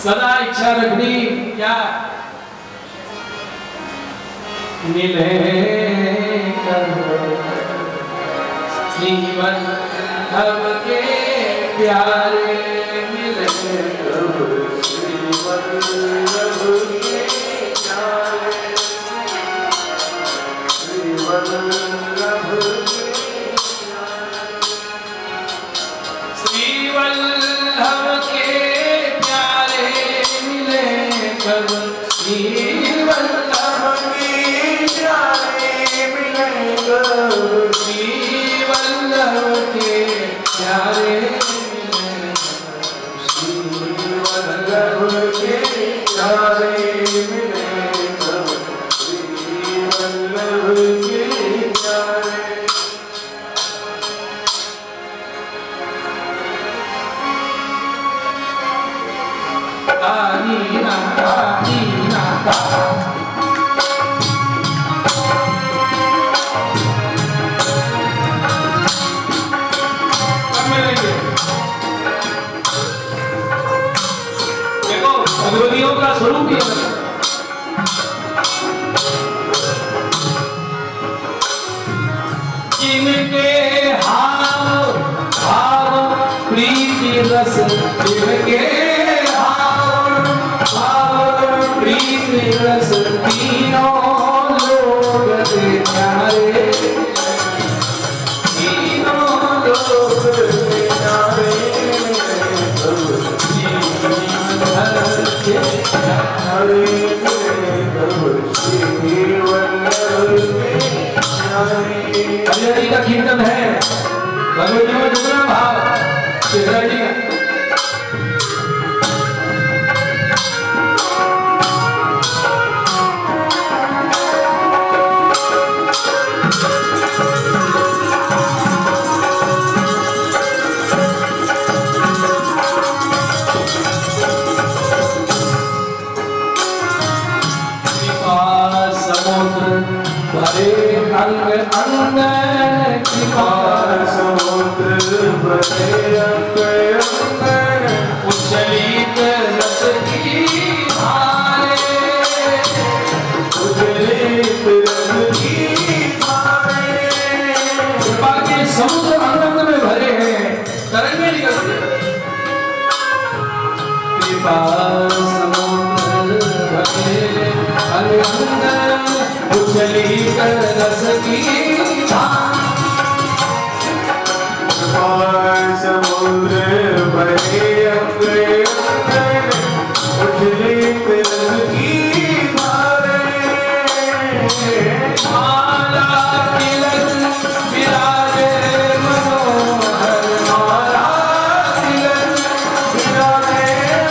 सदा इच्छा रखनी क्या मिले जीवन हम के प्यारे मिले जीवन श्रीवल्लभ के प्यारे मिले कब श्रीवल्लभ के प्यारे मिले कब श्रीवल्लभ के प्यारे मिले श्रीवल्लभ के प्यारे मिले कब श्रीवल्लभ के प्यारे Nina, Nina, देखो भगवतियों का स्वरूप ये है। जिनके हाव भाव प्रीति रस जिनके रस तीनों लोग प्यारे तीनों लोग प्यारे हरिहरि का कीर्तन है भगवती में जुगना भाव हरिहरि का अंग अंग कृपा समुद्र भरे अंग अंग उछलित रस की धारे उछलित रस की धारे कृपा के समुद्र अंग अंग में भरे हैं तरंगे निकलती हैं कृपा समुद्र भरे अंग अंग उछली कर रस की समुद्र भरे अंग उछली कर रस की माला तिलक विराजे मनोहर माला तिलक विराजे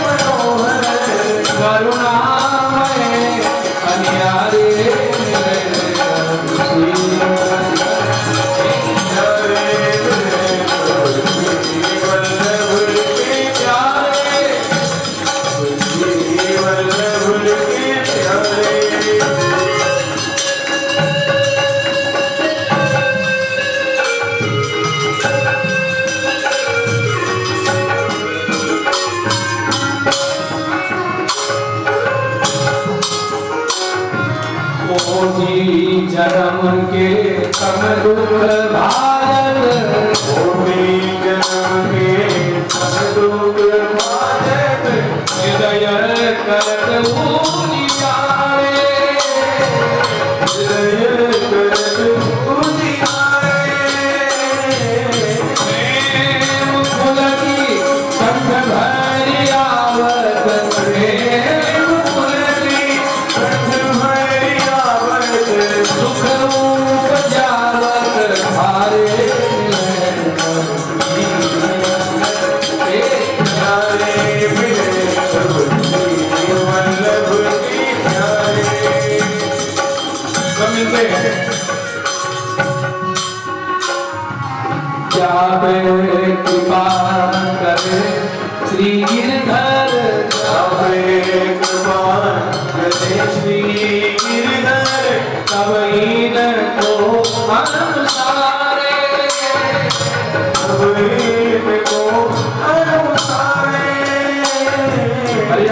मनोहर करुणामय अनियारे जन्म के तम दुख भारत जन्म के तम दुख भारत हृदय करत उजियारे हृदय करत उजियारे प्रेम फूल की कंठ भरी आवत प्रेम फूल की कंठ भरी आवत सुख रूप जावत भारे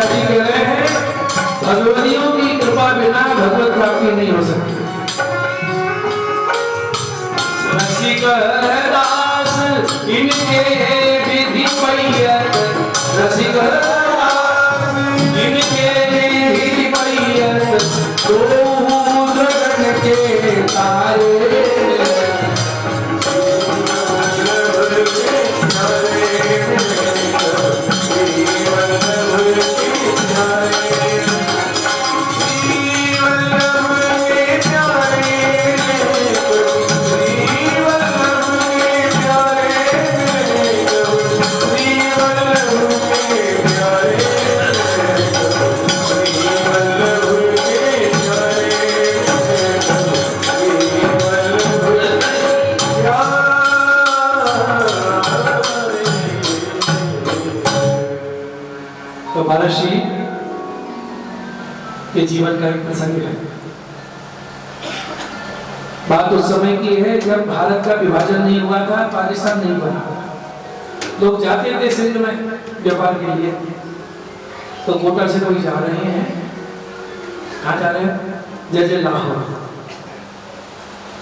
जी कह रहे हैं भगवतियों की कृपा बिना भगवत प्राप्ति नहीं हो सकती। रसिक दास इनके विधि पैयत, रसिक दास इनके विधि पैयत, दूरगण के तारे महर्षि के जीवन का एक प्रसंग है। बात उस समय की है जब भारत का विभाजन नहीं हुआ था, पाकिस्तान नहीं बना। लोग जाते थे सिंध में व्यापार के लिए, तो कोटा से कोई जा रहे हैं, कहाँ जा रहे हैं? जैसे लाहौर।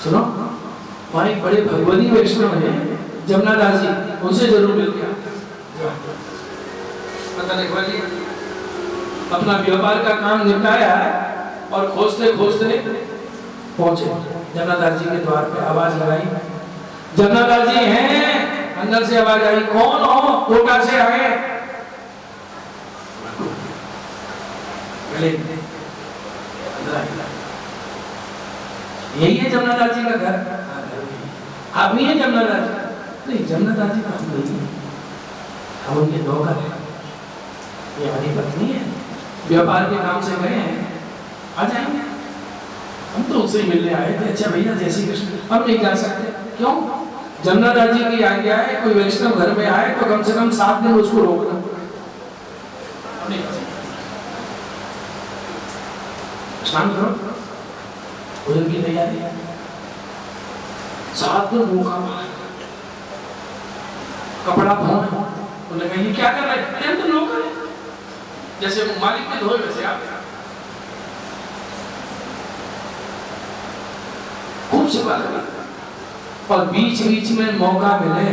सुनो, वहां एक बड़े भगवती वैष्णव है जमुना दास जी, उनसे जरूर मिल गया। पता नहीं वाली अपना व्यापार का काम निपटाया और खोजते खोजते पहुंचे जमुना दास जी के द्वार पे। आवाज लगाई, जमुना दास जी हैं। अंदर से आवाज आई, कौन हो? कोटा से आए। यही है जमुना दास जी का घर? आप नहीं है जमुना दास जी? नहीं, जमुना दास जी का हम नहीं है, हम उनके नौकर हैं। ये हमारी पत्नी है, व्यापार के काम से गए हैं, आ जाएंगे। हम तो उससे मिलने आए थे। अच्छा भैया, जय श्री कृष्ण। हम नहीं जा सकते। क्यों? जमुना दास जी की आज्ञा है, कोई वैष्णव घर में आए तो कम से कम 7 दिन उसको रोकना। स्नान करो, भोजन की तैयारी है, 7 दिन रोका, कपड़ा धोना। उन्होंने कहा ये क्या कर रहे हैं? तो नौकर है, जैसे मालिक के धोए वैसे आप। खूब सेवा करी और बीच बीच में मौका मिले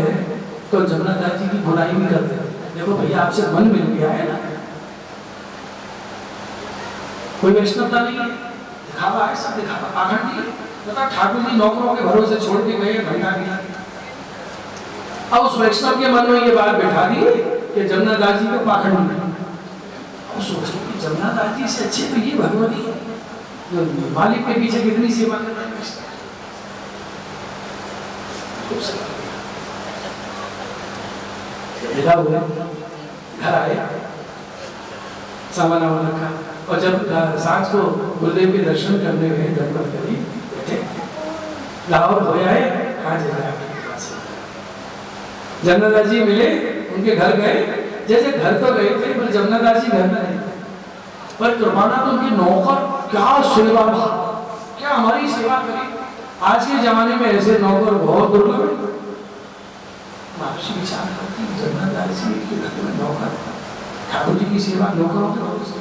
तो जमुना दास जी की बुराई भी करते हैं। देखो भैया, आपसे मन मिल गया है ना, कोई वैष्णवता नहीं है, दिखावा है, सब दिखावा, पाखंडी है। बता, ठाकुर जी नौकरों के भरोसे छोड़ के गए भैया की। अब उस वैष्णव के मन में ये बात बैठा दी कि जमुना दास जी को पाखंडी। सोचो कि जमुना दास जी से अच्छे तो ये भगवती है जो मालिक के पीछे कितनी सेवा कर रहे हैं। घर आए, सामान वामान रखा और जब सांझ को गुरुदेव के दर्शन करने गए, दरबार करी बैठे, लाहौर हो आए, कहाँ जाए? जमुना दास जी मिले, उनके घर गए। जैसे घर तो गए थे पर जमुना दास जी घर में नहीं, पर कृपाना तो उनकी नौकर, क्या सेवा भाव, क्या हमारी सेवा करी। आज के जमाने में ऐसे नौकर बहुत दुर्लभ है। महर्षि विचार करती, जमुना दास जी के घर में नौकर, ठाकुर जी की सेवा नौकरों के भरोसे।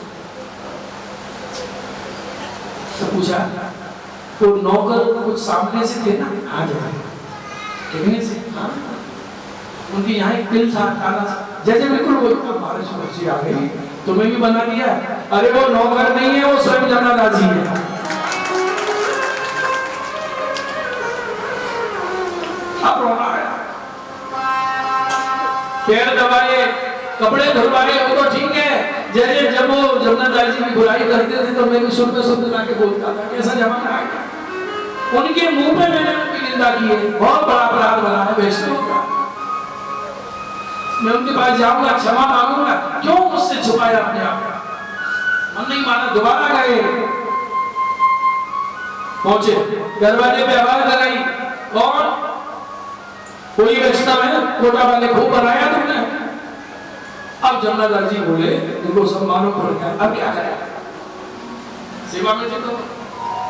तो पूछा, तो नौकर कुछ सामने से थे ना? आ जाए कितने से? हाँ, उनके यहाँ एक तिल था काला, जैसे बिल्कुल वो महर्षि आ गई, तुम्हें भी बना दिया। अरे वो नौकर नहीं है, वो स्वयं जमुना दास जी है। अब रोना आया, पैर दबाए, कपड़े धुलवाए, वो तो ठीक है। जैसे जब वो जमुना दास जी की बुराई करते थे तो मैं भी शुद्ध शुद्ध लाके बोलता था। कैसा जमाना आएगा? उनके मुंह पे मैंने उनकी निंदा की है, बहुत बड़ा अपराध बना है वैष्णव का। मैं उनके पास जाऊंगा, क्षमा मांगूंगा, क्यों मुझसे छुपाया अपने आप? हम नहीं माना, दोबारा गए, पहुंचे, दरवाजे पे आवाज लगाई, कौन? कोई वैष्णव है? कोटा वाले खूब बनाया तुमने। अब जमुना दास जी बोले, इनको सब मालूम पड़ गया, अब क्या करें? सेवा में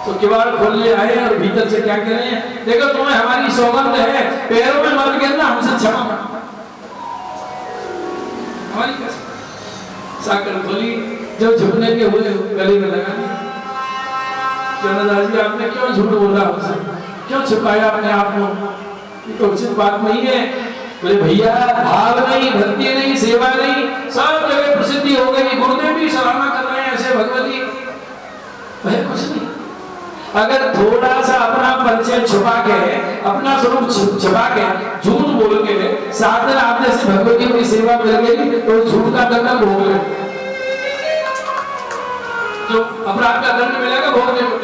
तो किवाड़ खोलने आए और भीतर से क्या कह रहे हैं? देखो, तुम्हें हमारी सौगंध है, पैरों में मत गिरना, हमसे क्षमा मांगो। हमारी कैसे? साकर खोली, जब झुकने के हुए गले में लगा दिया। जमनादास जी आपने क्यों झूठ बोला हमसे, क्यों छिपाया अपने आप को, ये तो उचित बात नहीं है। बोले भैया भाव नहीं, भक्ति नहीं, सेवा नहीं, सब जगह प्रसिद्धि हो गई, गुरुदेव भी सराहना कर रहे हैं ऐसे भगवती, वह कुछ नहीं। अगर थोड़ा सा अपना परिचय छुपा के, अपना स्वरूप छुपा के, झूठ बोल के साथ में आप जैसे भगवती की सेवा मिल गई तो झूठ का दंड भोग ले, जो अपराध का दंड मिलेगा भोगने को।